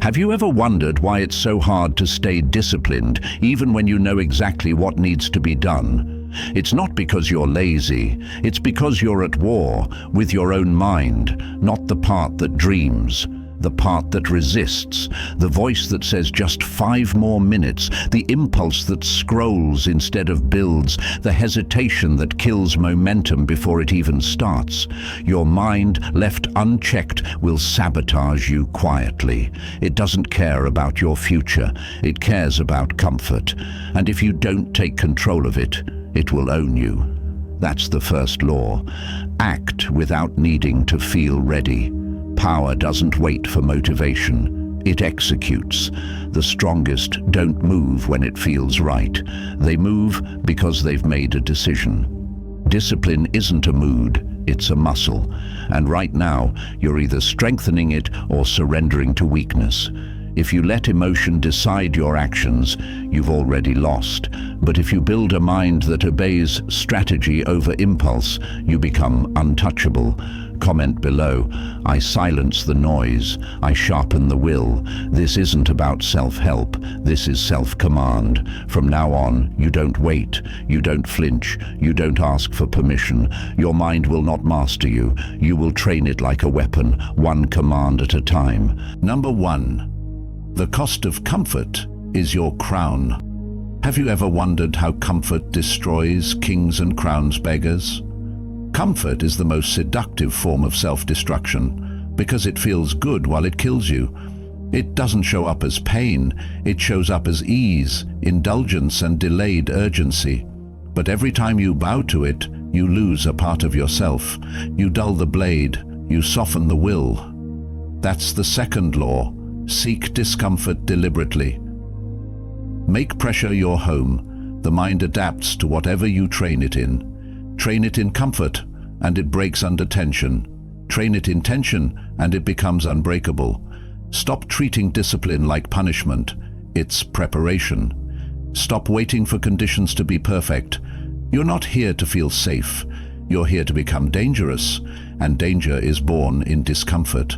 Have you ever wondered why it's so hard to stay disciplined, even when you know exactly what needs to be done? It's not because you're lazy, it's because you're at war with your own mind, not the part that dreams, the part that resists, the voice that says just 5 more minutes, the impulse that scrolls instead of builds, the hesitation that kills momentum before it even starts. Your mind, left unchecked, will sabotage you quietly. It doesn't care about your future, it cares about comfort. And if you don't take control of it, it will own you. That's the first law. Act without needing to feel ready. Power doesn't wait for motivation, it executes. The strongest don't move when it feels right. They move because they've made a decision. Discipline isn't a mood, it's a muscle. And right now, you're either strengthening it or surrendering to weakness. If you let emotion decide your actions, you've already lost. But if you build a mind that obeys strategy over impulse, you become untouchable. Comment below. I silence the noise. I sharpen the will. This isn't about self-help. This is self-command. From now on, you don't wait. You don't flinch. You don't ask for permission. Your mind will not master you. You will train it like a weapon, one command at a time. Number 1. The cost of comfort is your crown. Have you ever wondered how comfort destroys kings and crowns beggars? Comfort is the most seductive form of self-destruction because it feels good while it kills you. It doesn't show up as pain, it shows up as ease, indulgence, and delayed urgency. But every time you bow to it, you lose a part of yourself. You dull the blade, you soften the will. That's the second law. Seek discomfort deliberately. Make pressure your home. The mind adapts to whatever you train it in. Train it in comfort, and it breaks under tension. Train it in tension, and it becomes unbreakable. Stop treating discipline like punishment. It's preparation. Stop waiting for conditions to be perfect. You're not here to feel safe. You're here to become dangerous, and danger is born in discomfort.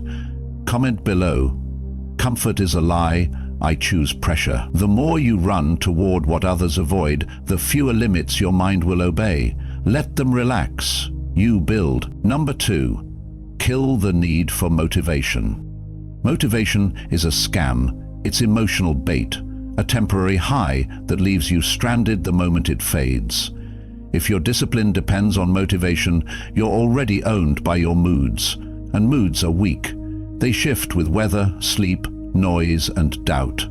Comment below. Comfort is a lie. I choose pressure. The more you run toward what others avoid, the fewer limits your mind will obey. Let them relax. You build. Number 2. Kill the need for motivation. Motivation is a scam. It's emotional bait, a temporary high that leaves you stranded the moment it fades. If your discipline depends on motivation, you're already owned by your moods, and moods are weak. They shift with weather, sleep, noise, and doubt.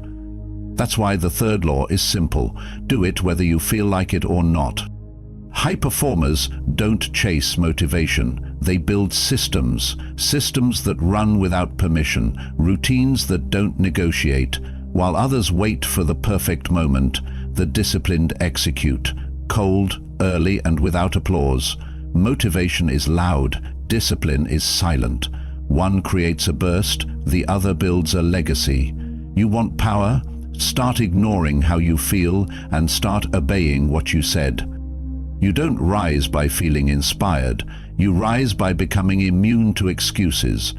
That's why the third law is simple. Do it whether you feel like it or not. High performers don't chase motivation. They build systems that run without permission, routines that don't negotiate. While others wait for the perfect moment, the disciplined execute, cold, early, and without applause. Motivation is loud, discipline is silent. One creates a burst, the other builds a legacy. You want power? Start ignoring how you feel and start obeying what you said. You don't rise by feeling inspired. You rise by becoming immune to excuses.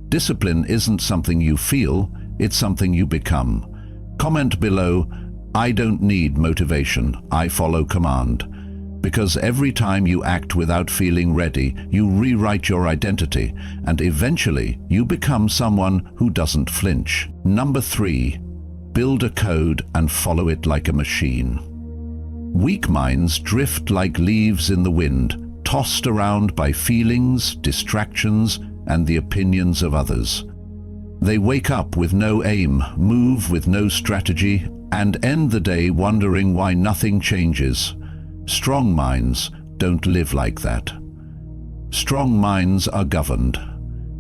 Discipline isn't something you feel, it's something you become. Comment below, I don't need motivation, I follow command. Because every time you act without feeling ready, you rewrite your identity, and eventually you become someone who doesn't flinch. Number 3, build a code and follow it like a machine. Weak minds drift like leaves in the wind, tossed around by feelings, distractions, and the opinions of others. They wake up with no aim, move with no strategy, and end the day wondering why nothing changes. Strong minds don't live like that. Strong minds are governed,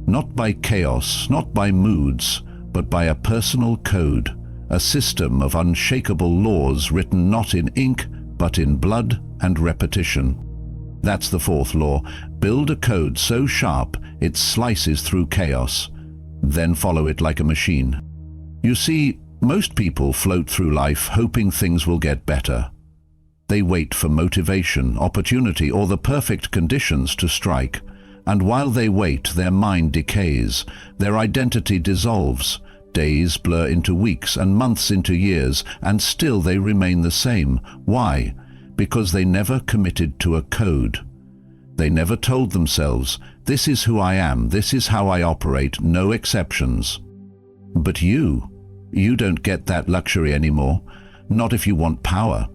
not by chaos, not by moods, but by a personal code, a system of unshakable laws written not in ink, but in blood and repetition. That's the fourth law. Build a code so sharp it slices through chaos, then follow it like a machine. You see, most people float through life hoping things will get better. They wait for motivation, opportunity, or the perfect conditions to strike. And while they wait, their mind decays, their identity dissolves. Days blur into weeks and months into years, and still they remain the same. Why? Because they never committed to a code. They never told themselves, this is who I am, this is how I operate, no exceptions. But you don't get that luxury anymore. Not if you want power.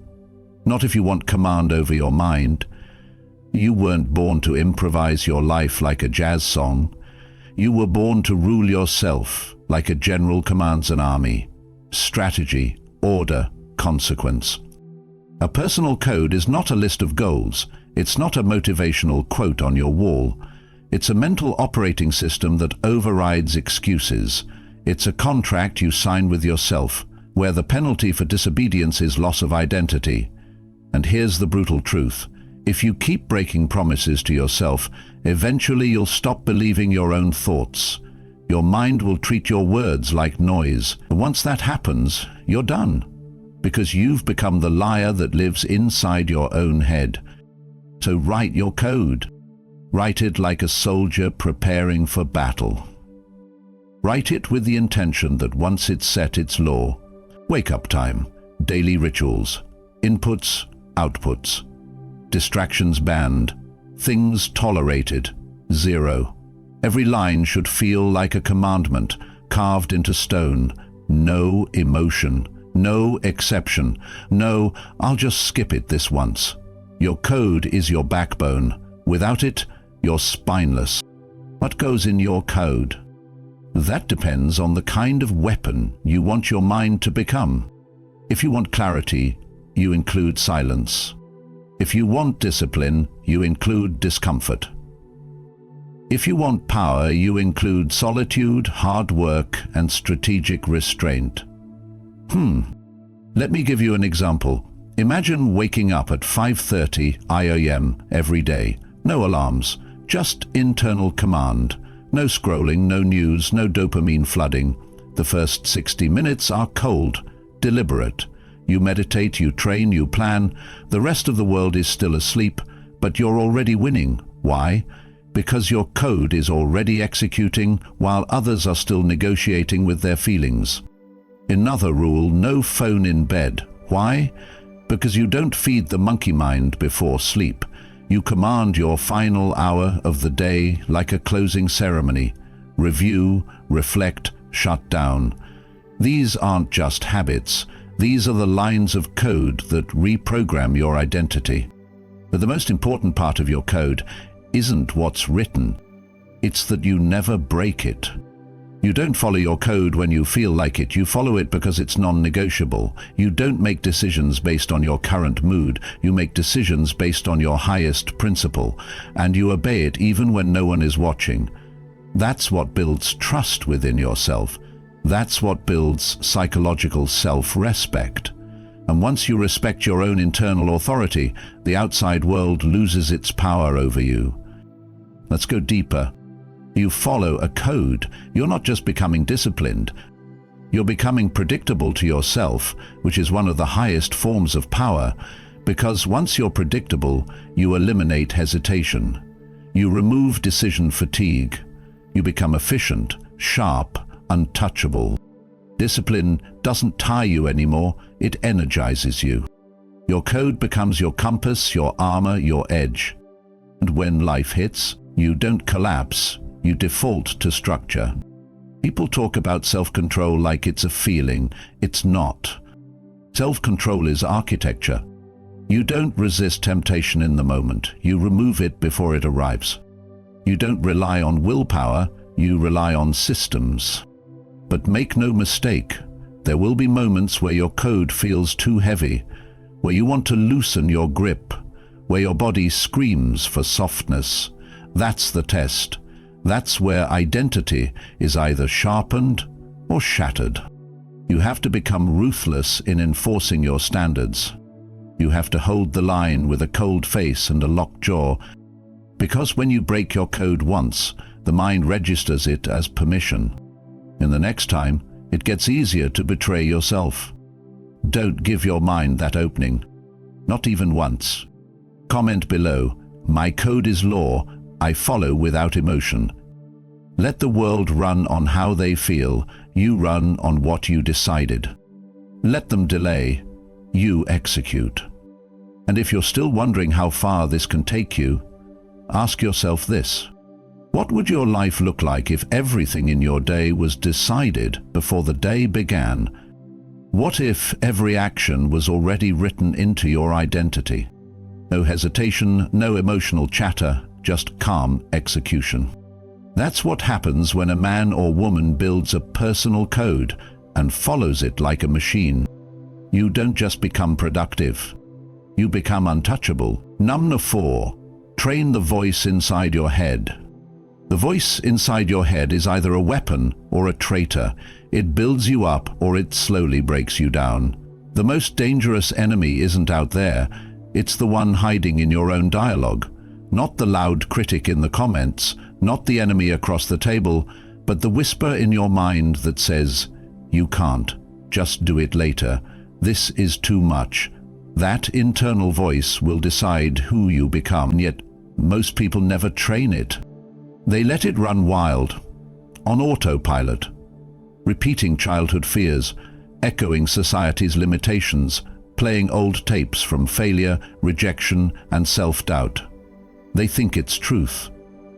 Not if you want command over your mind. You weren't born to improvise your life like a jazz song. You were born to rule yourself like a general commands an army. Strategy, order, consequence. A personal code is not a list of goals. It's not a motivational quote on your wall. It's a mental operating system that overrides excuses. It's a contract you sign with yourself, where the penalty for disobedience is loss of identity. And here's the brutal truth. If you keep breaking promises to yourself, eventually you'll stop believing your own thoughts. Your mind will treat your words like noise. And once that happens, you're done. Because you've become the liar that lives inside your own head. So write your code. Write it like a soldier preparing for battle. Write it with the intention that once it's set, it's law. Wake-up time, daily rituals, inputs, outputs, distractions banned, things tolerated, 0. Every line should feel like a commandment, carved into stone. No emotion, no exception, no, I'll just skip it this once. Your code is your backbone. Without it, you're spineless. What goes in your code? That depends on the kind of weapon you want your mind to become. If you want clarity, you include silence. If you want discipline, you include discomfort. If you want power, you include solitude, hard work, and strategic restraint. Let me give you an example. Imagine waking up at 5:30 a.m. every day. No alarms, just internal command. No scrolling, no news, no dopamine flooding. The first 60 minutes are cold, deliberate. You meditate, you train, you plan. The rest of the world is still asleep, but you're already winning. Why? Because your code is already executing while others are still negotiating with their feelings. Another rule, no phone in bed. Why? Because you don't feed the monkey mind before sleep. You command your final hour of the day like a closing ceremony. Review, reflect, shut down. These aren't just habits. These are the lines of code that reprogram your identity. But the most important part of your code isn't what's written. It's that you never break it. You don't follow your code when you feel like it. You follow it because it's non-negotiable. You don't make decisions based on your current mood. You make decisions based on your highest principle, and you obey it even when no one is watching. That's what builds trust within yourself. That's what builds psychological self-respect. And once you respect your own internal authority, the outside world loses its power over you. Let's go deeper. You follow a code. You're not just becoming disciplined. You're becoming predictable to yourself, which is one of the highest forms of power, because once you're predictable, you eliminate hesitation. You remove decision fatigue. You become efficient, sharp, untouchable. Discipline doesn't tie you anymore, it energizes you. Your code becomes your compass, your armor, your edge. And when life hits, you don't collapse. You default to structure. People talk about self-control like it's a feeling. It's not. Self-control is architecture. You don't resist temptation in the moment. You remove it before it arrives. You don't rely on willpower. You rely on systems. But make no mistake, there will be moments where your code feels too heavy, where you want to loosen your grip, where your body screams for softness. That's the test. That's where identity is either sharpened or shattered. You have to become ruthless in enforcing your standards. You have to hold the line with a cold face and a locked jaw, because when you break your code once, the mind registers it as permission. And the next time, it gets easier to betray yourself. Don't give your mind that opening. Not even once. Comment below, "My code is law. I follow without emotion." Let the world run on how they feel, you run on what you decided. Let them delay, you execute. And if you're still wondering how far this can take you, ask yourself this. What would your life look like if everything in your day was decided before the day began? What if every action was already written into your identity? No hesitation, no emotional chatter, just calm execution. That's what happens when a man or woman builds a personal code and follows it like a machine. You don't just become productive. You become untouchable. Number 4, train the voice inside your head. The voice inside your head is either a weapon or a traitor. It builds you up or it slowly breaks you down. The most dangerous enemy isn't out there. It's the one hiding in your own dialogue. Not the loud critic in the comments, not the enemy across the table, but the whisper in your mind that says, "You can't. Just do it later. This is too much." That internal voice will decide who you become, and yet most people never train it. They let it run wild, on autopilot, repeating childhood fears, echoing society's limitations, playing old tapes from failure, rejection, and self-doubt. They think it's truth,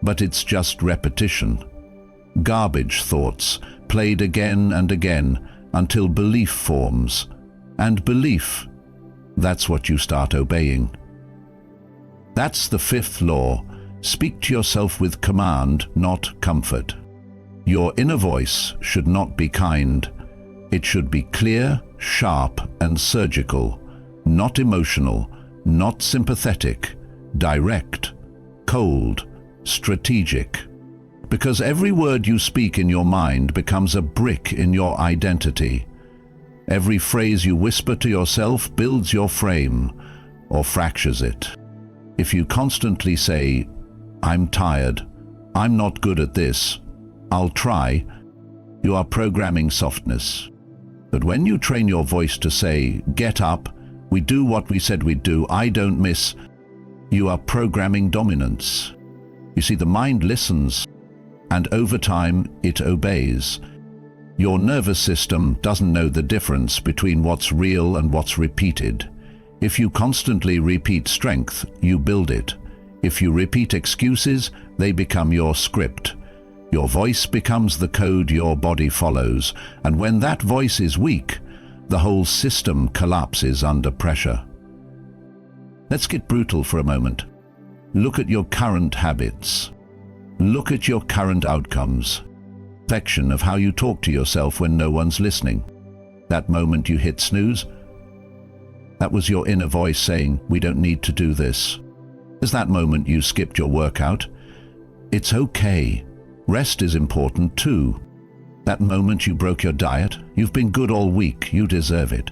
but it's just repetition. Garbage thoughts, played again and again, until belief forms. And belief, that's what you start obeying. That's the 5th law. Speak to yourself with command, not comfort. Your inner voice should not be kind. It should be clear, sharp, and surgical, not emotional, not sympathetic, direct, cold, strategic. Because every word you speak in your mind becomes a brick in your identity. Every phrase you whisper to yourself builds your frame or fractures it. If you constantly say, "I'm tired, I'm not good at this, I'll try," you are programming softness. But when you train your voice to say, "Get up, we do what we said we'd do, I don't miss," you are programming dominance. You see, the mind listens, and over time it obeys. Your nervous system doesn't know the difference between what's real and what's repeated. If you constantly repeat strength, you build it. If you repeat excuses, they become your script. Your voice becomes the code your body follows, and when that voice is weak, the whole system collapses under pressure. Let's get brutal for a moment. Look at your current habits. Look at your current outcomes. Reflection of how you talk to yourself when no one's listening. That moment you hit snooze, that was your inner voice saying, "We don't need to do this." Is that moment you skipped your workout? It's okay. Rest is important too. That moment you broke your diet, you've been good all week, you deserve it.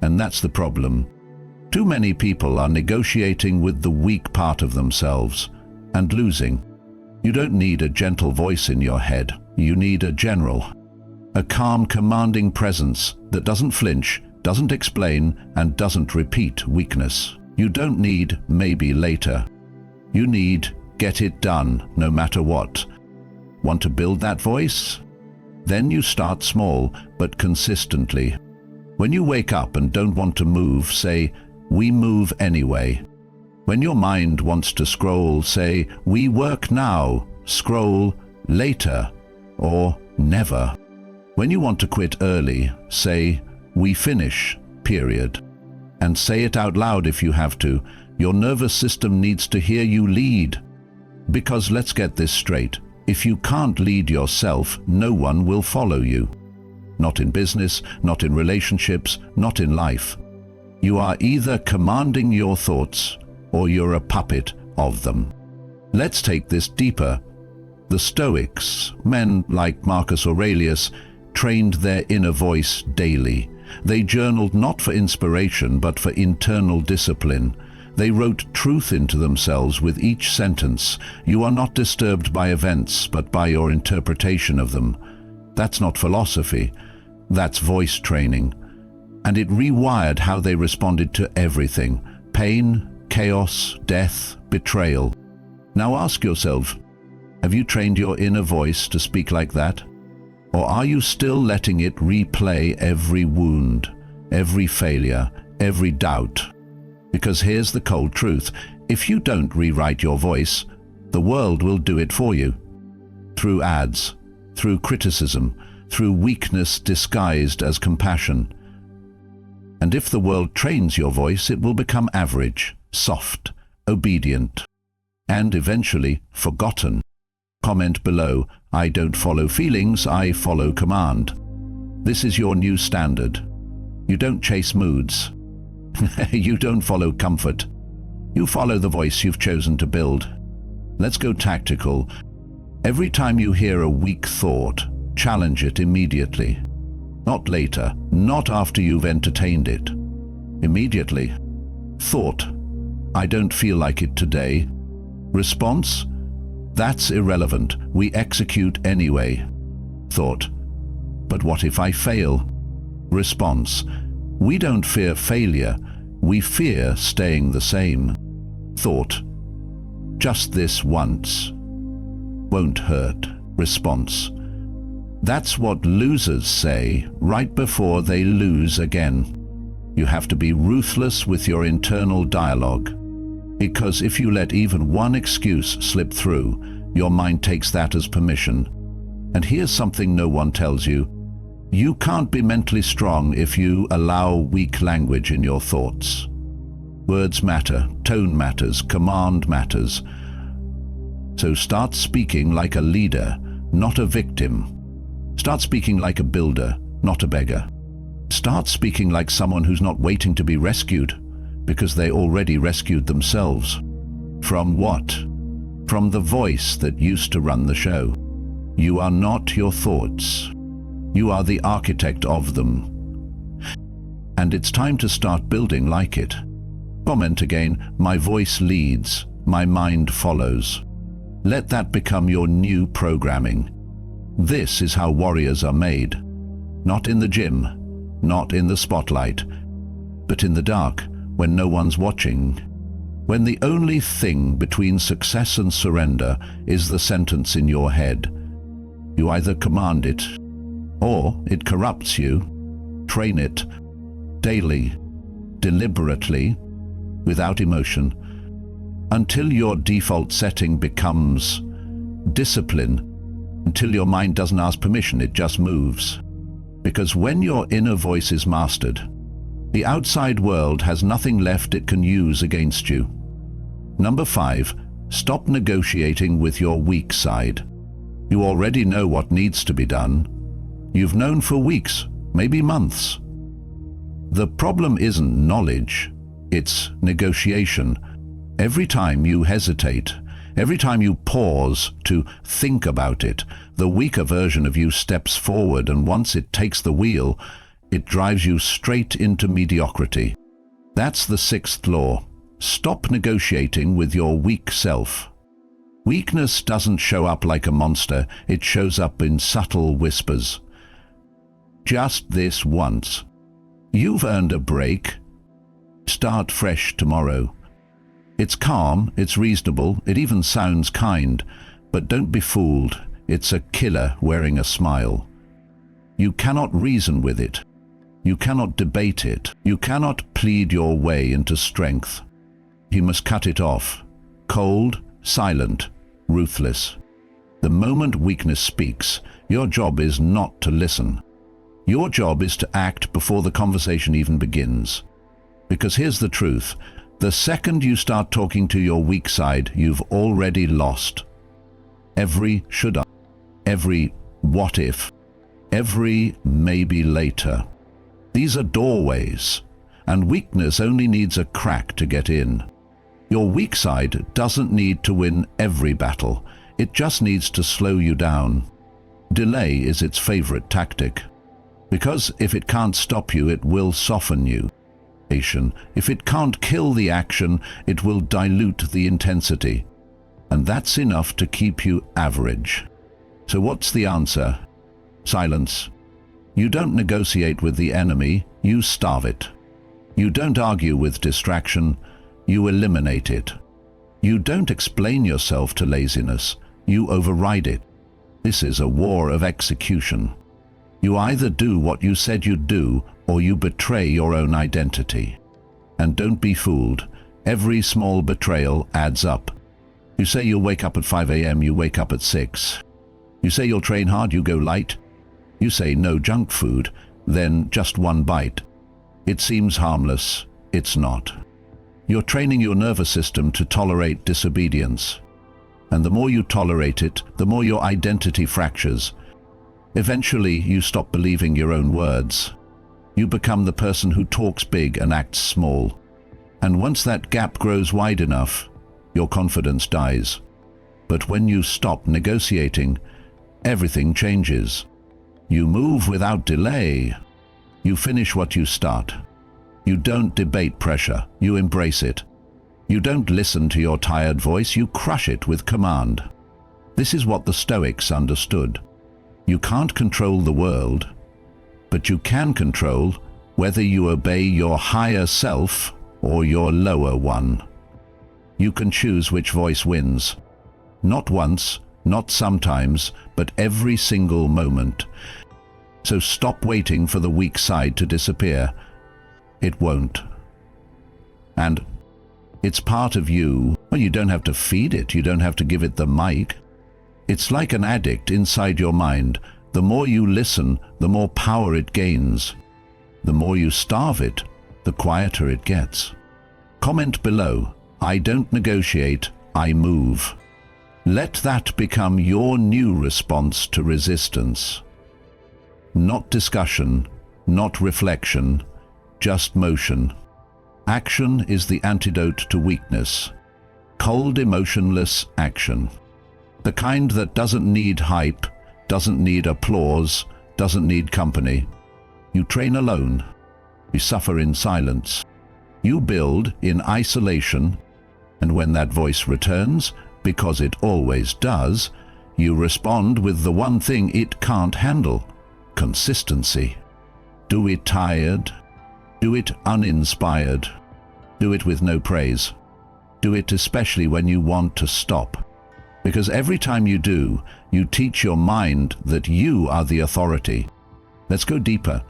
And that's the problem. Too many people are negotiating with the weak part of themselves and losing. You don't need a gentle voice in your head. You need a general. A calm, commanding presence that doesn't flinch, doesn't explain, and doesn't repeat weakness. You don't need maybe later. You need get it done, no matter what. Want to build that voice? Then you start small, but consistently. When you wake up and don't want to move, say, "We move anyway." When your mind wants to scroll, say, "We work now, scroll later," or never. When you want to quit early, say, "We finish, period." And say it out loud if you have to. Your nervous system needs to hear you lead. Because let's get this straight. If you can't lead yourself, no one will follow you. Not in business, not in relationships, not in life. You are either commanding your thoughts or you're a puppet of them. Let's take this deeper. The Stoics, men like Marcus Aurelius, trained their inner voice daily. They journaled not for inspiration but for internal discipline. They wrote truth into themselves with each sentence. You are not disturbed by events but by your interpretation of them. That's not philosophy. That's voice training. And it rewired how they responded to everything: pain, chaos, death, betrayal. Now ask yourself, Have you trained your inner voice to speak like that? Or are you still letting it replay every wound, every failure, every doubt? Because here's the cold truth. If you don't rewrite your voice, the world will do it for you. Through ads, through criticism, through weakness disguised as compassion. And if the world trains your voice, it will become average, soft, obedient, and eventually forgotten. Comment below, I don't follow feelings, I follow command. This is your new standard. You don't chase moods. You don't follow comfort. You follow the voice you've chosen to build. Let's go tactical. Every time you hear a weak thought, challenge it immediately. Not later, not after you've entertained it. Immediately. Thought, I don't feel like it today. Response, that's irrelevant, we execute anyway. Thought, but what if I fail? Response, we don't fear failure, we fear staying the same. Thought, just this once. Won't hurt. Response, that's what losers say right before they lose again. You have to be ruthless with your internal dialogue. Because if you let even one excuse slip through, your mind takes that as permission. And here's something no one tells you. You can't be mentally strong if you allow weak language in your thoughts. Words matter, tone matters, command matters. So start speaking like a leader, not a victim. Start speaking like a builder, not a beggar. Start speaking like someone who's not waiting to be rescued, because they already rescued themselves. From what? From the voice that used to run the show. You are not your thoughts. You are the architect of them. And it's time to start building like it. Comment again, my voice leads, my mind follows. Let that become your new programming. This is how warriors are made. Not in the gym, not in the spotlight, but in the dark, when no one's watching. When the only thing between success and surrender is the sentence in your head. You either command it, or it corrupts you. Train it, daily, deliberately, without emotion, until your default setting becomes discipline. Until your mind doesn't ask permission, it just moves. Because when your inner voice is mastered, the outside world has nothing left it can use against you. Number 5, stop negotiating with your weak side. You already know what needs to be done. You've known for weeks, maybe months. The problem isn't knowledge, it's negotiation. Every time you hesitate, every time you pause to think about it, the weaker version of you steps forward, and once it takes the wheel, it drives you straight into mediocrity. That's the 6th law. Stop negotiating with your weak self. Weakness doesn't show up like a monster, it shows up in subtle whispers. Just this once. You've earned a break. Start fresh tomorrow. It's calm, it's reasonable, it even sounds kind, but don't be fooled. It's a killer wearing a smile. You cannot reason with it. You cannot debate it. You cannot plead your way into strength. You must cut it off. Cold, silent, ruthless. The moment weakness speaks, your job is not to listen. Your job is to act before the conversation even begins. Because here's the truth. The second you start talking to your weak side, you've already lost. Every should I, every what if, every maybe later. These are doorways, and weakness only needs a crack to get in. Your weak side doesn't need to win every battle, it just needs to slow you down. Delay is its favorite tactic, because if it can't stop you, it will soften you. If it can't kill the action, it will dilute the intensity. And that's enough to keep you average. So what's the answer? Silence. You don't negotiate with the enemy, you starve it. You don't argue with distraction, you eliminate it. You don't explain yourself to laziness, you override it. This is a war of execution. You either do what you said you'd do, or you betray your own identity. And don't be fooled. Every small betrayal adds up. You say you'll wake up at 5 a.m., you wake up at 6. You say you'll train hard, you go light. You say no junk food, then just one bite. It seems harmless. It's not. You're training your nervous system to tolerate disobedience. And the more you tolerate it, the more your identity fractures. Eventually, you stop believing your own words. You become the person who talks big and acts small. And once that gap grows wide enough, your confidence dies. But when you stop negotiating, everything changes. You move without delay. You finish what you start. You don't debate pressure, you embrace it. You don't listen to your tired voice, you crush it with command. This is what the Stoics understood. You can't control the world, but you can control whether you obey your higher self or your lower one. You can choose which voice wins. Not once, not sometimes, but every single moment. So stop waiting for the weak side to disappear. It won't. And it's part of you. Well, you don't have to feed it, you don't have to give it the mic. It's like an addict inside your mind. The more you listen, the more power it gains. The more you starve it, the quieter it gets. Comment below, I don't negotiate, I move. Let that become your new response to resistance. Not discussion, not reflection, just motion. Action is the antidote to weakness. Cold, emotionless action. The kind that doesn't need hype, doesn't need applause, doesn't need company. You train alone. You suffer in silence. You build in isolation. And when that voice returns, because it always does, you respond with the one thing it can't handle: consistency. Do it tired. Do it uninspired. Do it with no praise. Do it especially when you want to stop. Because every time you do, you teach your mind that you are the authority. Let's go deeper.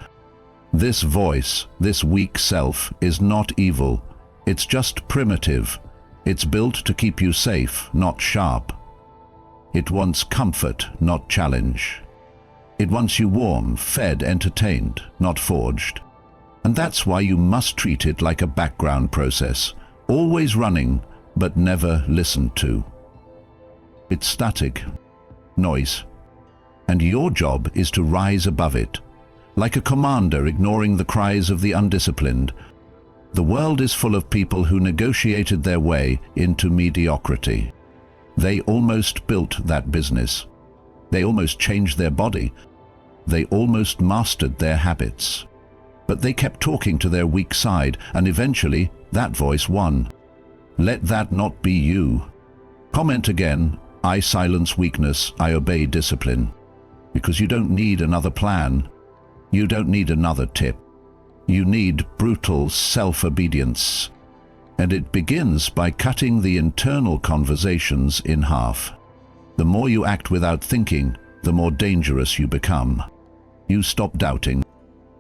This voice, this weak self, is not evil. It's just primitive. It's built to keep you safe, not sharp. It wants comfort, not challenge. It wants you warm, fed, entertained, not forged. And that's why you must treat it like a background process, always running, but never listened to. It's static, noise, and your job is to rise above it, like a commander ignoring the cries of the undisciplined. The world is full of people who negotiated their way into mediocrity. They almost built that business. They almost changed their body. They almost mastered their habits. But they kept talking to their weak side, and eventually that voice won. Let that not be you. Comment again, I silence weakness, I obey discipline. Because you don't need another plan. You don't need another tip. You need brutal self-obedience. And it begins by cutting the internal conversations in half. The more you act without thinking, the more dangerous you become. You stop doubting.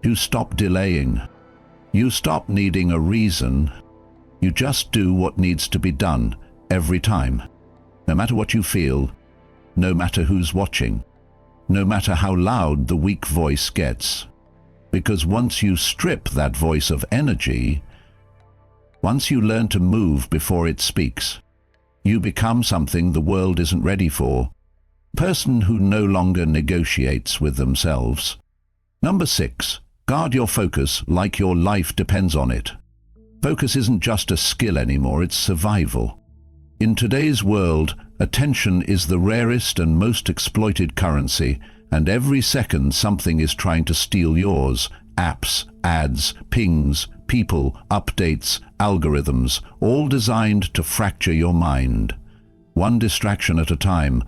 You stop delaying. You stop needing a reason. You just do what needs to be done every time. No matter what you feel, no matter who's watching, no matter how loud the weak voice gets. Because once you strip that voice of energy, once you learn to move before it speaks, you become something the world isn't ready for. A person who no longer negotiates with themselves. Number 6, guard your focus like your life depends on it. Focus isn't just a skill anymore, it's survival. In today's world, attention is the rarest and most exploited currency, and every second something is trying to steal yours. Apps, ads, pings, people, updates, algorithms, all designed to fracture your mind. One distraction at a time.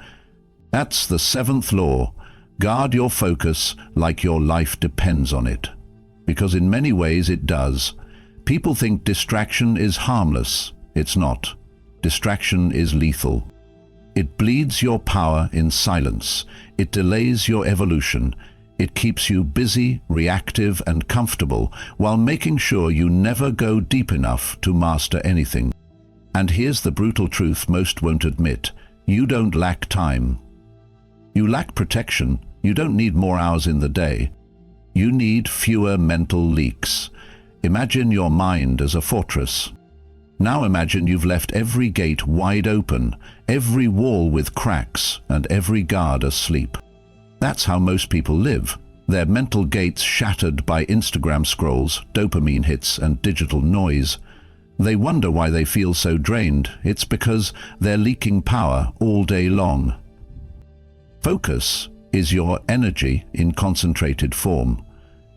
That's the 7th law. Guard your focus like your life depends on it. Because in many ways it does. People think distraction is harmless. It's not. Distraction is lethal. It bleeds your power in silence. It delays your evolution. It keeps you busy, reactive, and comfortable while making sure you never go deep enough to master anything. And here's the brutal truth most won't admit. You don't lack time. You lack protection. You don't need more hours in the day. You need fewer mental leaks. Imagine your mind as a fortress. Now imagine you've left every gate wide open, every wall with cracks, and every guard asleep. That's how most people live. Their mental gates shattered by Instagram scrolls, dopamine hits, and digital noise. They wonder why they feel so drained. It's because they're leaking power all day long. Focus is your energy in concentrated form,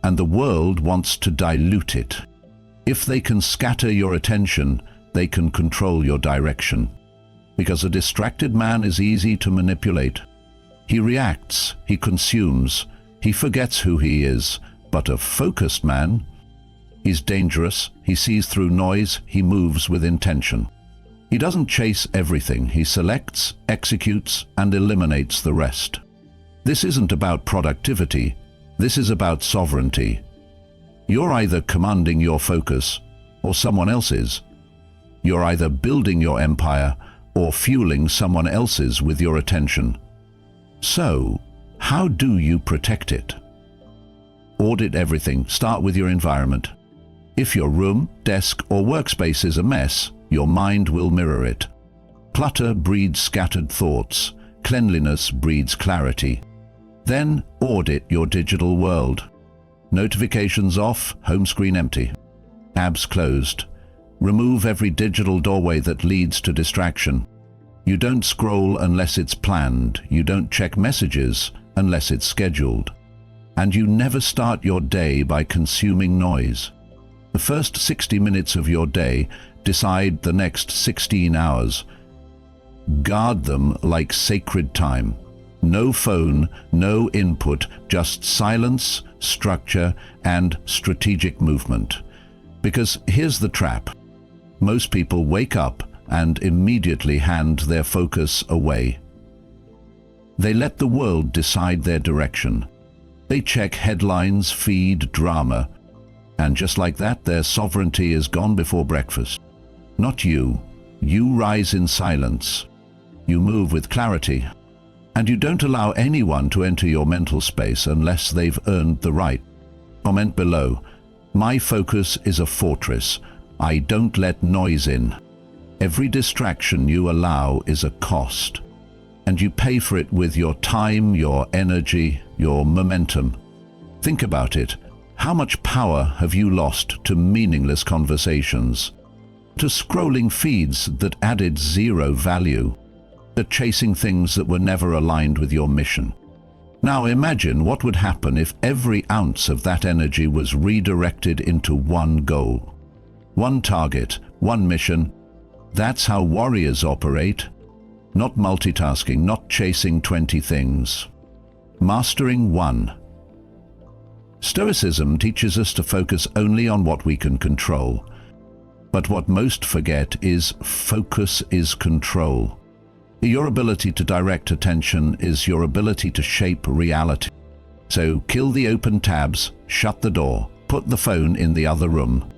and the world wants to dilute it. If they can scatter your attention, they can control your direction. Because a distracted man is easy to manipulate. He reacts, he consumes, he forgets who he is. But a focused man, he's dangerous, he sees through noise, he moves with intention. He doesn't chase everything, he selects, executes, and eliminates the rest. This isn't about productivity, this is about sovereignty. You're either commanding your focus, or someone else's. You're either building your empire, or fueling someone else's with your attention. So, how do you protect it? Audit everything. Start with your environment. If your room, desk, or workspace is a mess, your mind will mirror it. Clutter breeds scattered thoughts. Cleanliness breeds clarity. Then audit your digital world. Notifications off, home screen empty. Tabs closed. Remove every digital doorway that leads to distraction. You don't scroll unless it's planned. You don't check messages unless it's scheduled. And you never start your day by consuming noise. The first 60 minutes of your day decide the next 16 hours. Guard them like sacred time. No phone, no input, just silence, structure, and strategic movement. Because here's the trap. Most people wake up and immediately hand their focus away. They let the world decide their direction. They check headlines, feed drama, and just like that, their sovereignty is gone before breakfast. Not you. You rise in silence. You move with clarity. And you don't allow anyone to enter your mental space unless they've earned the right. Comment below. My focus is a fortress. I don't let noise in. Every distraction you allow is a cost. And you pay for it with your time, your energy, your momentum. Think about it. How much power have you lost to meaningless conversations? To scrolling feeds that added zero value? To chasing things that were never aligned with your mission? Now imagine what would happen if every ounce of that energy was redirected into one goal. One target, one mission. That's how warriors operate. Not multitasking, not chasing 20 things. Mastering one. Stoicism teaches us to focus only on what we can control. But what most forget is focus is control. Your ability to direct attention is your ability to shape reality. So kill the open tabs, shut the door, put the phone in the other room.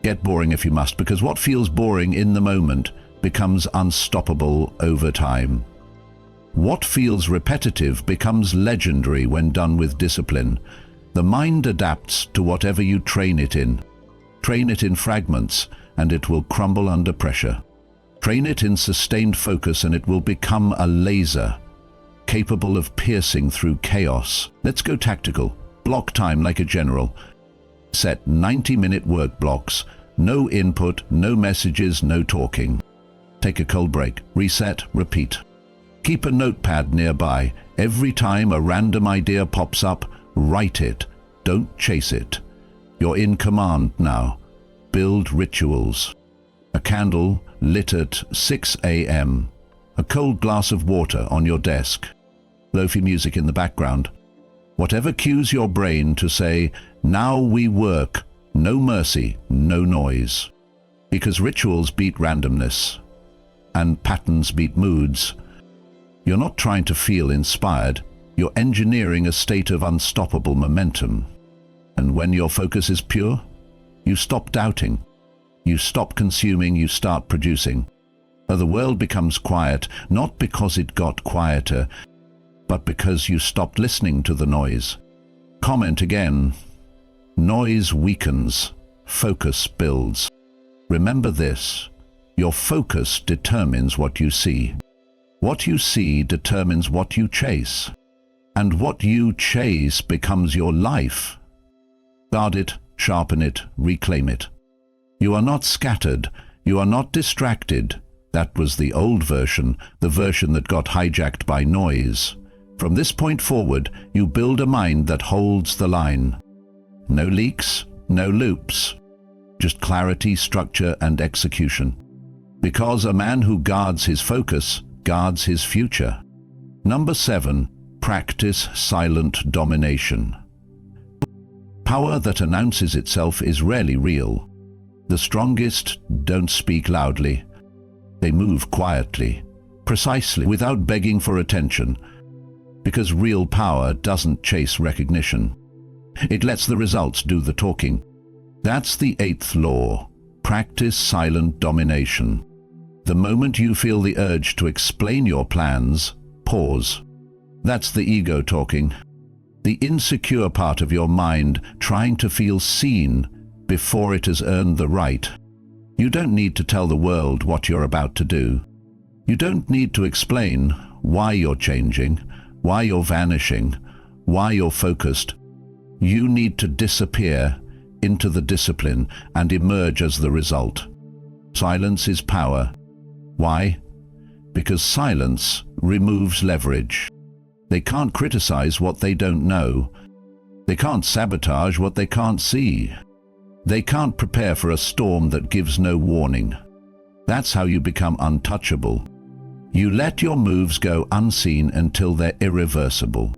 Get boring if you must, because what feels boring in the moment becomes unstoppable over time. What feels repetitive becomes legendary when done with discipline. The mind adapts to whatever you train it in. Train it in fragments, and it will crumble under pressure. Train it in sustained focus, and it will become a laser, capable of piercing through chaos. Let's go tactical. Block time like a general. Set 90-minute work blocks. No input, no messages, no talking. Take a cold break. Reset, repeat. Keep a notepad nearby. Every time a random idea pops up, write it. Don't chase it. You're in command now. Build rituals. A candle lit at 6 a.m. A cold glass of water on your desk. Lo-fi music in the background. Whatever cues your brain to say, now we work. No mercy, no noise. Because rituals beat randomness. And patterns beat moods. You're not trying to feel inspired, you're engineering a state of unstoppable momentum. And when your focus is pure, you stop doubting. You stop consuming, you start producing. The world becomes quiet, not because it got quieter, but because you stopped listening to the noise. Comment again. Noise weakens, focus builds. Remember this, your focus determines what you see. What you see determines what you chase. And what you chase becomes your life. Guard it, sharpen it, reclaim it. You are not scattered, you are not distracted. That was the old version, the version that got hijacked by noise. From this point forward, you build a mind that holds the line. No leaks, no loops. Just clarity, structure, and execution. Because a man who guards his focus guards his future. Number 7, practice silent domination. Power that announces itself is rarely real. The strongest don't speak loudly. They move quietly, precisely, without begging for attention. Because real power doesn't chase recognition. It lets the results do the talking. That's the 8th law. Practice silent domination. The moment you feel the urge to explain your plans, pause. That's the ego talking. The insecure part of your mind trying to feel seen before it has earned the right. You don't need to tell the world what you're about to do. You don't need to explain why you're changing, why you're vanishing, why you're focused. You need to disappear into the discipline and emerge as the result. Silence is power. Why? Because silence removes leverage. They can't criticize what they don't know. They can't sabotage what they can't see. They can't prepare for a storm that gives no warning. That's how you become untouchable. You let your moves go unseen until they're irreversible.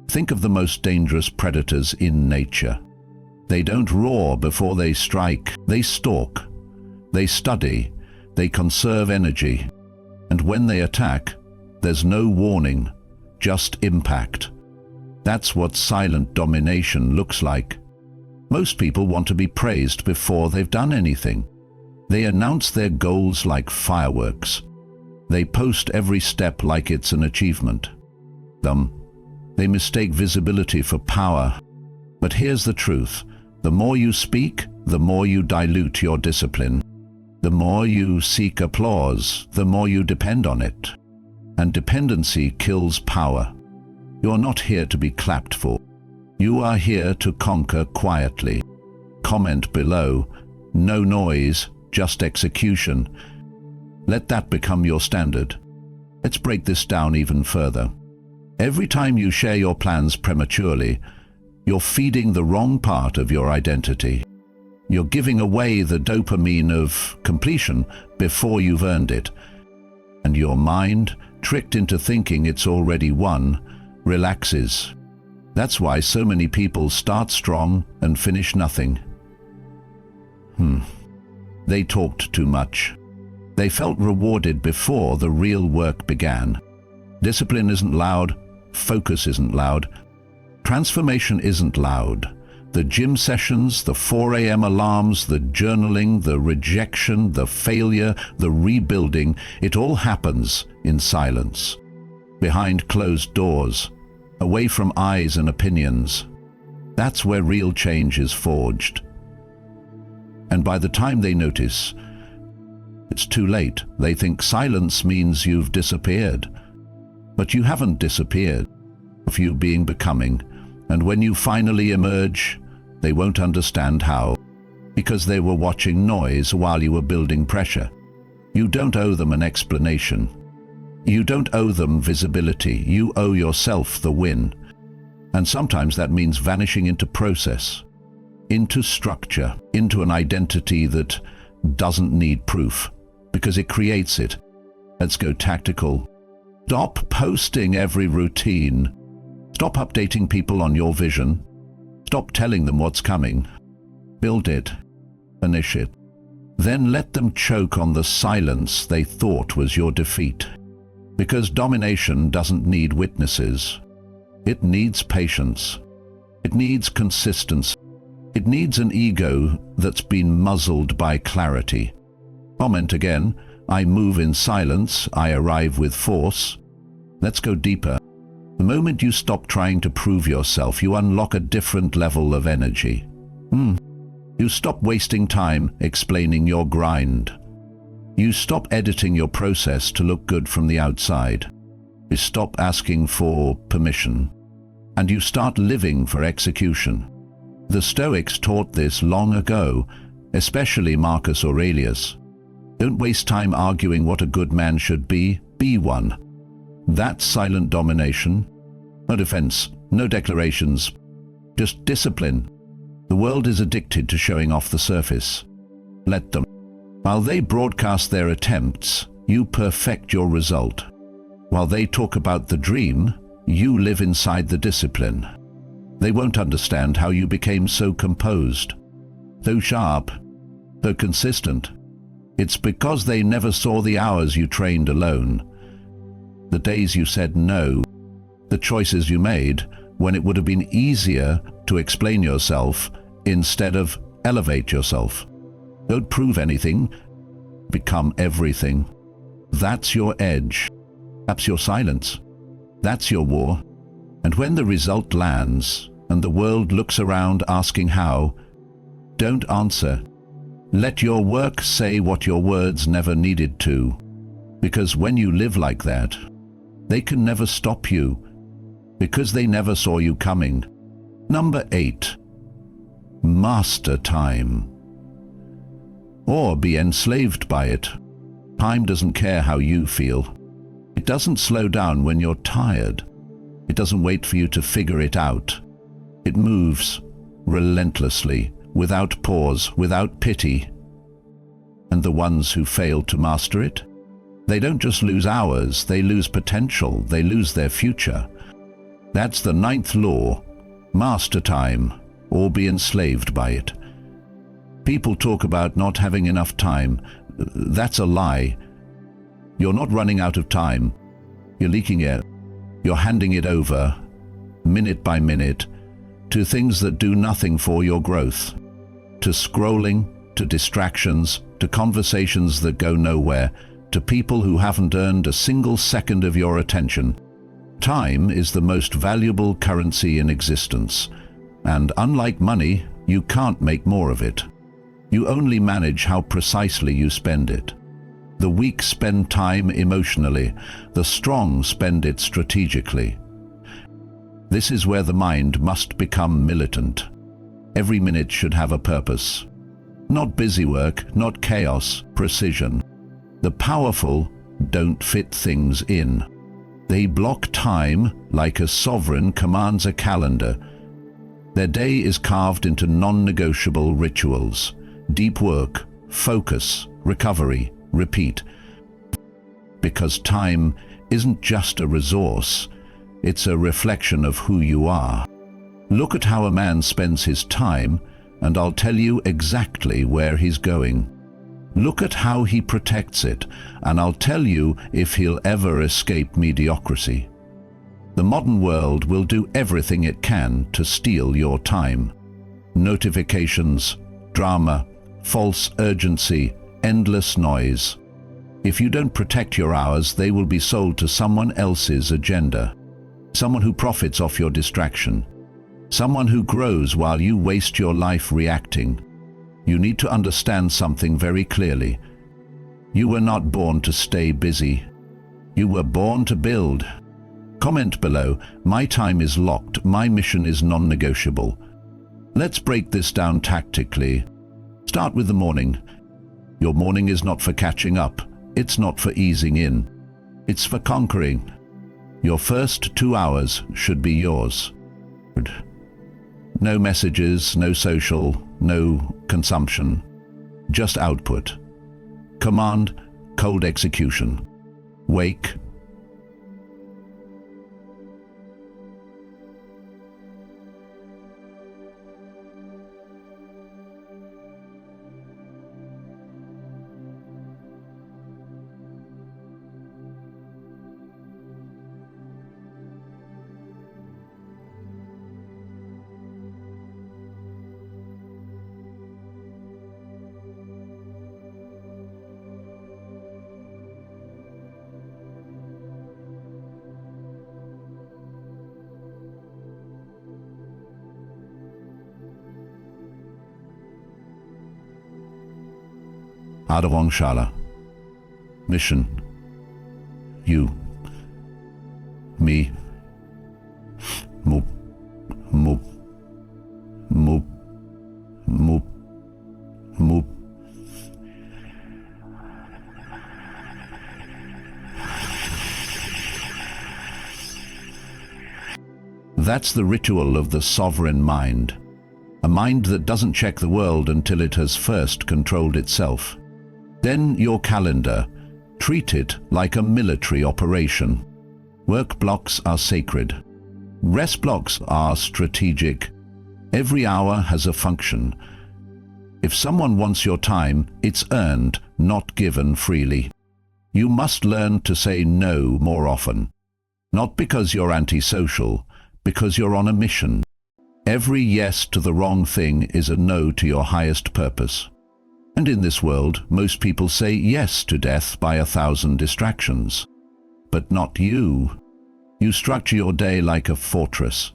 Think of the most dangerous predators in nature. They don't roar before they strike. They stalk. They study. They conserve energy. And when they attack, there's no warning, just impact. That's what silent domination looks like. Most people want to be praised before they've done anything. They announce their goals like fireworks. They post every step like it's an achievement. They mistake visibility for power. But here's the truth. The more you speak, the more you dilute your discipline. The more you seek applause, the more you depend on it. And dependency kills power. You're not here to be clapped for. You are here to conquer quietly. Comment below, no noise, just execution. Let that become your standard. Let's break this down even further. Every time you share your plans prematurely, you're feeding the wrong part of your identity. You're giving away the dopamine of completion before you've earned it. And your mind, tricked into thinking it's already won, relaxes. That's why so many people start strong and finish nothing. They talked too much. They felt rewarded before the real work began. Discipline isn't loud, focus isn't loud, transformation isn't loud. The gym sessions, the 4 a.m. alarms, the journaling, the rejection, the failure, the rebuilding, it all happens in silence, behind closed doors, away from eyes and opinions. That's where real change is forged. And by the time they notice, it's too late. They think silence means you've disappeared. But you haven't disappeared. Of you being becoming. And when you finally emerge, they won't understand how. Because they were watching noise while you were building pressure. You don't owe them an explanation. You don't owe them visibility. You owe yourself the win. And sometimes that means vanishing into process, into structure, into an identity that doesn't need proof, because it creates it. Let's go tactical. Stop posting every routine. Stop updating people on your vision. Stop telling them what's coming. Build it. Finish it. Then let them choke on the silence they thought was your defeat. Because domination doesn't need witnesses. It needs patience. It needs consistency. It needs an ego that's been muzzled by clarity. Comment again. I move in silence. I arrive with force. Let's go deeper. The moment you stop trying to prove yourself, you unlock a different level of energy. You stop wasting time explaining your grind. You stop editing your process to look good from the outside. You stop asking for permission. And you start living for execution. The Stoics taught this long ago, especially Marcus Aurelius. Don't waste time arguing what a good man should be one. That's silent domination. No defense, no declarations, just discipline. The world is addicted to showing off the surface. Let them. While they broadcast their attempts, you perfect your result. While they talk about the dream, you live inside the discipline. They won't understand how you became so composed, so sharp, so consistent. It's because they never saw the hours you trained alone, the days you said no, the choices you made when it would have been easier to explain yourself instead of elevate yourself. Don't prove anything, become everything. That's your edge. That's your silence. That's your war. And when the result lands and the world looks around asking how, don't answer. Let your work say what your words never needed to. Because when you live like that, they can never stop you, because they never saw you coming. Number 8. Master time. Or be enslaved by it. Time doesn't care how you feel. It doesn't slow down when you're tired. It doesn't wait for you to figure it out. It moves relentlessly, without pause, without pity. And the ones who fail to master it? They don't just lose hours, they lose potential, they lose their future. That's the 9th law. Master time, or be enslaved by it. People talk about not having enough time. That's a lie. You're not running out of time. You're leaking it. You're handing it over, minute by minute, to things that do nothing for your growth. To scrolling, to distractions, to conversations that go nowhere, to people who haven't earned a single second of your attention. Time is the most valuable currency in existence, and unlike money, you can't make more of it. You only manage how precisely you spend it. The weak spend time emotionally, the strong spend it strategically. This is where the mind must become militant. Every minute should have a purpose. Not busy work, not chaos, precision. The powerful don't fit things in. They block time like a sovereign commands a calendar. Their day is carved into non-negotiable rituals. Deep work, focus, recovery, repeat. Because time isn't just a resource, it's a reflection of who you are. Look at how a man spends his time, and I'll tell you exactly where he's going. Look at how he protects it, and I'll tell you if he'll ever escape mediocrity. The modern world will do everything it can to steal your time. Notifications, drama, false urgency, endless noise. If you don't protect your hours, they will be sold to someone else's agenda. Someone who profits off your distraction. Someone who grows while you waste your life reacting. You need to understand something very clearly. You were not born to stay busy. You were born to build. Comment below, my time is locked, my mission is non-negotiable. Let's break this down tactically. Start with the morning. Your morning is not for catching up. It's not for easing in. It's for conquering. Your first 2 hours should be yours. No messages, no social, no consumption. Just output. Command, cold execution. Wake. Adawangshala. Mission. You. Me. Moop. Moop. Moop. Moop. Moop. That's the ritual of the sovereign mind. A mind that doesn't check the world until it has first controlled itself. Then your calendar. Treat it like a military operation. Work blocks are sacred. Rest blocks are strategic. Every hour has a function. If someone wants your time, it's earned, not given freely. You must learn to say no more often. Not because you're antisocial, because you're on a mission. Every yes to the wrong thing is a no to your highest purpose. And in this world, most people say yes to death by 1,000 distractions. But not you. You structure your day like a fortress.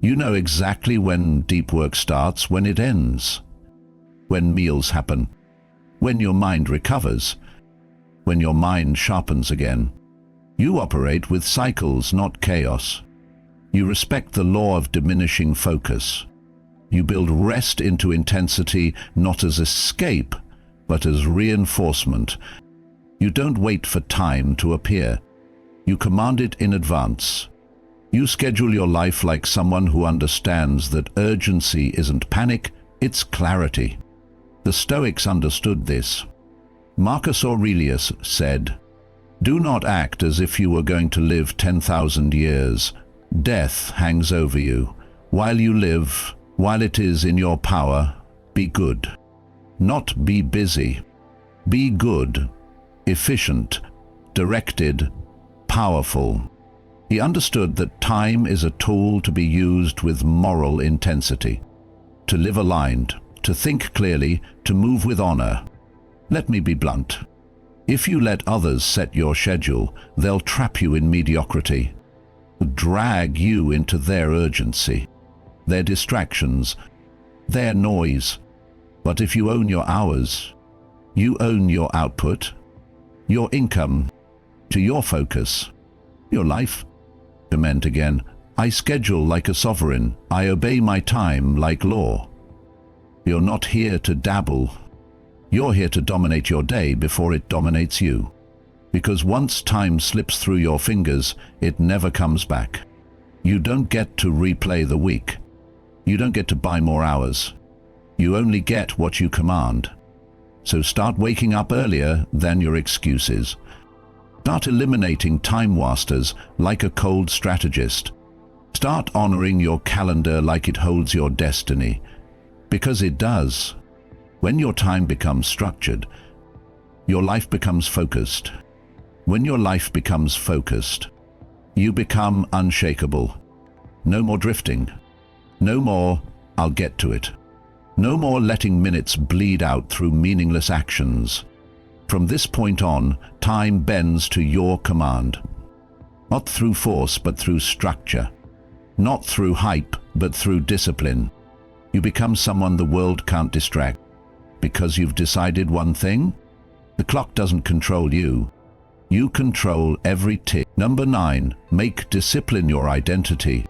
You know exactly when deep work starts, when it ends. When meals happen. When your mind recovers. When your mind sharpens again. You operate with cycles, not chaos. You respect the law of diminishing focus. You build rest into intensity, not as escape, but as reinforcement. You don't wait for time to appear. You command it in advance. You schedule your life like someone who understands that urgency isn't panic, it's clarity. The Stoics understood this. Marcus Aurelius said, "Do not act as if you were going to live 10,000 years. Death hangs over you. While you live, while it is in your power, be good. Not be busy. Be good, efficient, directed, powerful." He understood that time is a tool to be used with moral intensity. To live aligned, to think clearly, to move with honor. Let me be blunt. If you let others set your schedule, they'll trap you in mediocrity. Drag you into their urgency, their distractions, their noise. But if you own your hours, you own your output, your income, to your focus, your life. Comment again. I schedule like a sovereign. I obey my time like law. You're not here to dabble. You're here to dominate your day before it dominates you. Because once time slips through your fingers, it never comes back. You don't get to replay the week. You don't get to buy more hours. You only get what you command. So start waking up earlier than your excuses. Start eliminating time wasters like a cold strategist. Start honoring your calendar like it holds your destiny. Because it does. When your time becomes structured, your life becomes focused. When your life becomes focused, you become unshakable. No more drifting. No more, "I'll get to it." No more letting minutes bleed out through meaningless actions. From this point on, time bends to your command. Not through force, but through structure. Not through hype, but through discipline. You become someone the world can't distract. Because you've decided one thing, the clock doesn't control you. You control every tick. Number 9, make discipline your identity.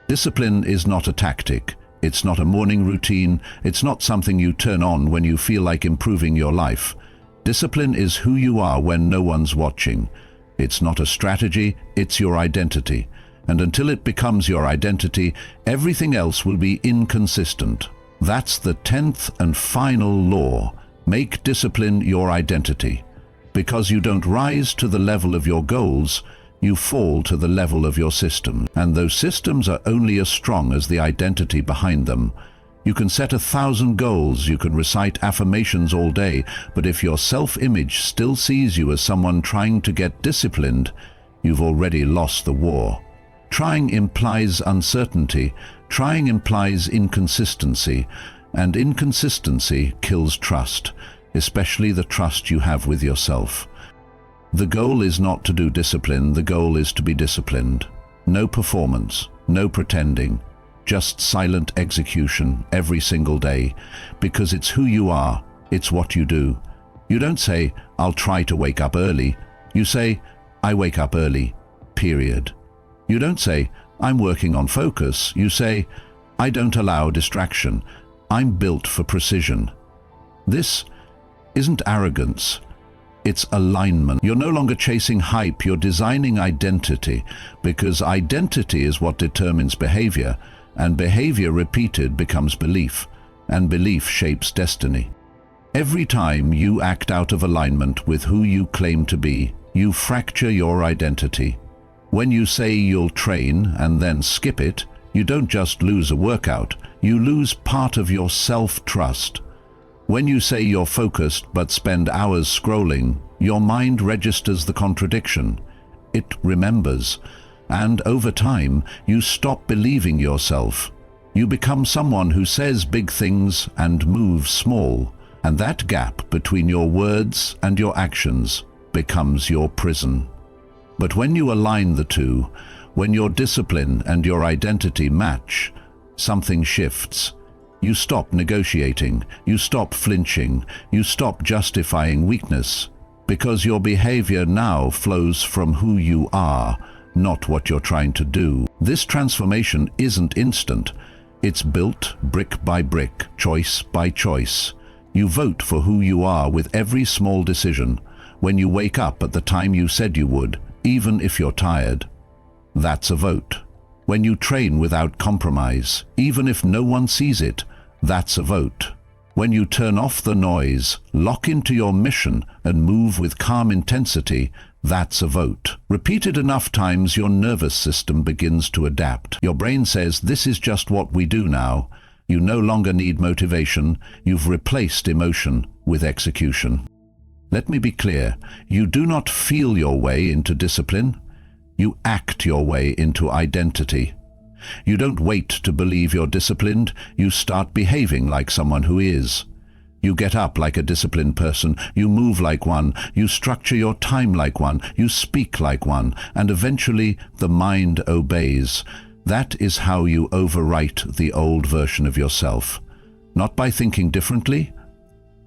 Discipline is not a tactic. It's not a morning routine. It's not something you turn on when you feel like improving your life. Discipline is who you are when no one's watching. It's not a strategy, it's your identity. And until it becomes your identity, everything else will be inconsistent. That's the 10th and final law. Make discipline your identity. Because you don't rise to the level of your goals, you fall to the level of your system. And those systems are only as strong as the identity behind them. You can set 1,000 goals, you can recite affirmations all day, but if your self-image still sees you as someone trying to get disciplined, you've already lost the war. Trying implies uncertainty, trying implies inconsistency, and inconsistency kills trust, especially the trust you have with yourself. The goal is not to do discipline, the goal is to be disciplined. No performance, no pretending, just silent execution every single day, because it's who you are, it's what you do, You don't say, "I'll try to wake up early." You say, "I wake up early, period." You don't say, "I'm working on focus." You say, "I don't allow distraction. I'm built for precision." This isn't arrogance. It's alignment. You're no longer chasing hype, you're designing identity, because identity is what determines behavior, and behavior repeated becomes belief, and belief shapes destiny. Every time you act out of alignment with who you claim to be, you fracture your identity. When you say you'll train and then skip it, you don't just lose a workout, you lose part of your self-trust. When you say you're focused but spend hours scrolling, your mind registers the contradiction. It remembers. And over time, you stop believing yourself. You become someone who says big things and moves small. And that gap between your words and your actions becomes your prison. But when you align the two, when your discipline and your identity match, something shifts. You stop negotiating, you stop flinching, you stop justifying weakness, because your behavior now flows from who you are, not what you're trying to do. This transformation isn't instant. It's built brick by brick, choice by choice. You vote for who you are with every small decision. When you wake up at the time you said you would, even if you're tired, that's a vote. When you train without compromise, even if no one sees it, that's a vote. When you turn off the noise, lock into your mission, and move with calm intensity, that's a vote. Repeated enough times, your nervous system begins to adapt. Your brain says, "This is just what we do now." You no longer need motivation. You've replaced emotion with execution. Let me be clear. You do not feel your way into discipline. You act your way into identity. You don't wait to believe you're disciplined. You start behaving like someone who is. You get up like a disciplined person. You move like one. You structure your time like one. You speak like one. And eventually the mind obeys. That is how you overwrite the old version of yourself. Not by thinking differently,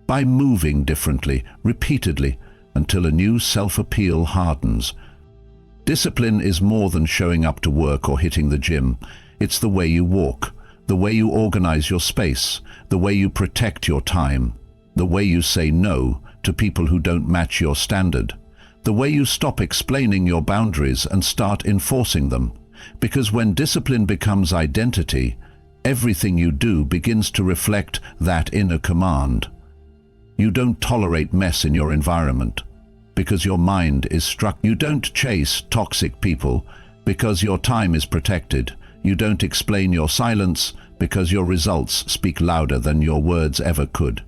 by moving differently, repeatedly, until a new self-appeal hardens. Discipline is more than showing up to work or hitting the gym. It's the way you walk, the way you organize your space, the way you protect your time, the way you say no to people who don't match your standard, the way you stop explaining your boundaries and start enforcing them. Because when discipline becomes identity, everything you do begins to reflect that inner command. You don't tolerate mess in your environment because your mind is struck. You don't chase toxic people because your time is protected. You don't explain your silence because your results speak louder than your words ever could.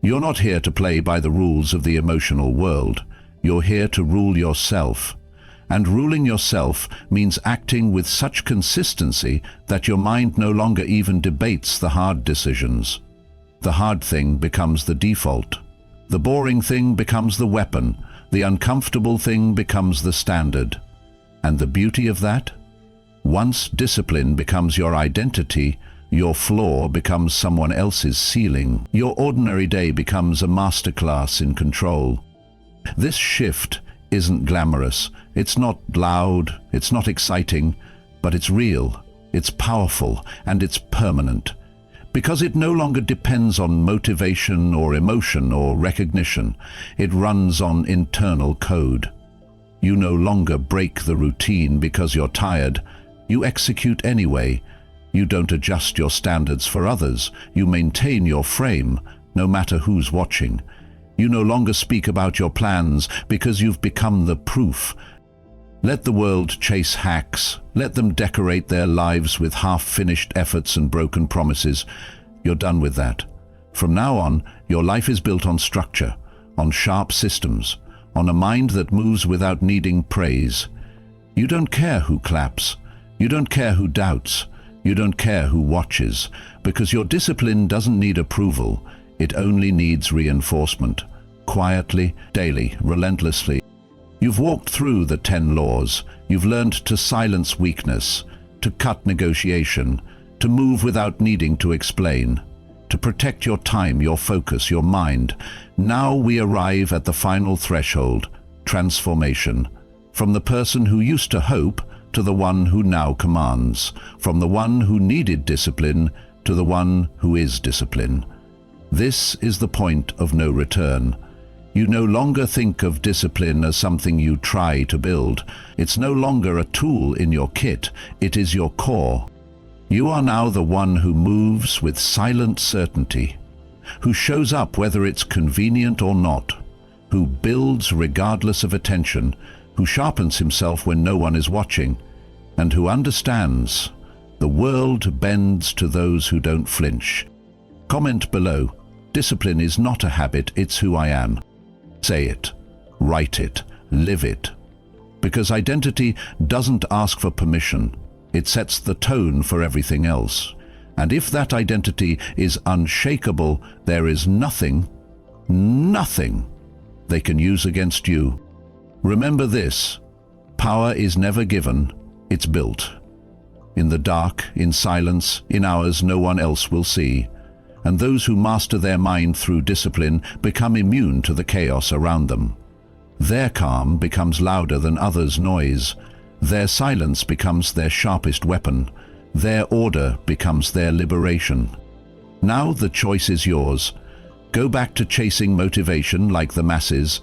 You're not here to play by the rules of the emotional world. You're here to rule yourself. And ruling yourself means acting with such consistency that your mind no longer even debates the hard decisions. The hard thing becomes the default. The boring thing becomes the weapon. The uncomfortable thing becomes the standard. And the beauty of that? Once discipline becomes your identity, your flaw becomes someone else's ceiling. Your ordinary day becomes a masterclass in control. This shift isn't glamorous. It's not loud, it's not exciting, but it's real, it's powerful, and it's permanent. Because it no longer depends on motivation or emotion or recognition. It runs on internal code. You no longer break the routine because you're tired. You execute anyway. You don't adjust your standards for others. You maintain your frame, no matter who's watching. You no longer speak about your plans because you've become the proof. Let the world chase hacks. Let them decorate their lives with half-finished efforts and broken promises. You're done with that. From now on, your life is built on structure, on sharp systems, on a mind that moves without needing praise. You don't care who claps. You don't care who doubts. You don't care who watches, because your discipline doesn't need approval. It only needs reinforcement, quietly, daily, relentlessly. You've walked through the 10 laws. You've learned to silence weakness, to cut negotiation, to move without needing to explain, to protect your time, your focus, your mind. Now we arrive at the final threshold, transformation. From the person who used to hope to the one who now commands. From the one who needed discipline to the one who is discipline. This is the point of no return. You no longer think of discipline as something you try to build. It's no longer a tool in your kit, it is your core. You are now the one who moves with silent certainty, who shows up whether it's convenient or not, who builds regardless of attention, who sharpens himself when no one is watching, and who understands the world bends to those who don't flinch. Comment below, discipline is not a habit, it's who I am. Say it, write it, live it. Because identity doesn't ask for permission, it sets the tone for everything else. And if that identity is unshakable, there is nothing they can use against you. Remember this, power is never given, it's built. In the dark, in silence, in hours no one else will see. And those who master their mind through discipline become immune to the chaos around them. Their calm becomes louder than others' noise. Their silence becomes their sharpest weapon. Their order becomes their liberation. Now the choice is yours. Go back to chasing motivation like the masses,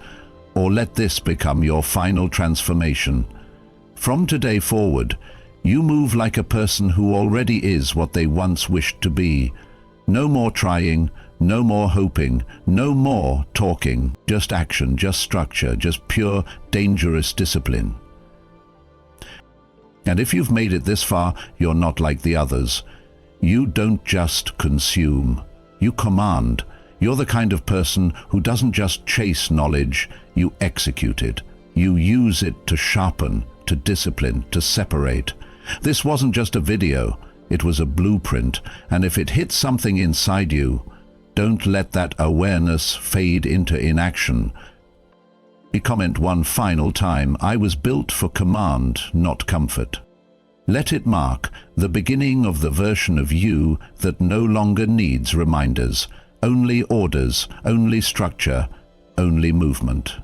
or let this become your final transformation. From today forward, you move like a person who already is what they once wished to be. No more trying, no more hoping, no more talking, just action, just structure, just pure, dangerous discipline. And if you've made it this far, you're not like the others. You don't just consume, you command. You're the kind of person who doesn't just chase knowledge, you execute it. You use it to sharpen, to discipline, to separate. This wasn't just a video, it was a blueprint, and if it hits something inside you, don't let that awareness fade into inaction. Comment one final time, I was built for command, not comfort. Let it mark the beginning of the version of you that no longer needs reminders, only orders, only structure, only movement.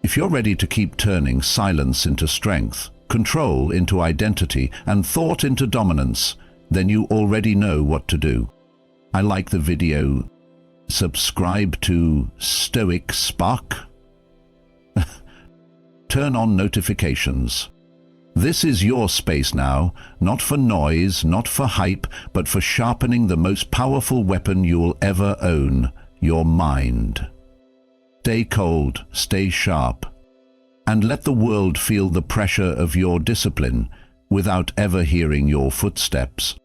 If you're ready to keep turning silence into strength, control into identity, and thought into dominance, then you already know what to do. I like the video. Subscribe to Stoic Spark. Turn on notifications. This is your space now, not for noise, not for hype, but for sharpening the most powerful weapon you'll ever own, your mind. Stay cold, stay sharp, and let the world feel the pressure of your discipline without ever hearing your footsteps.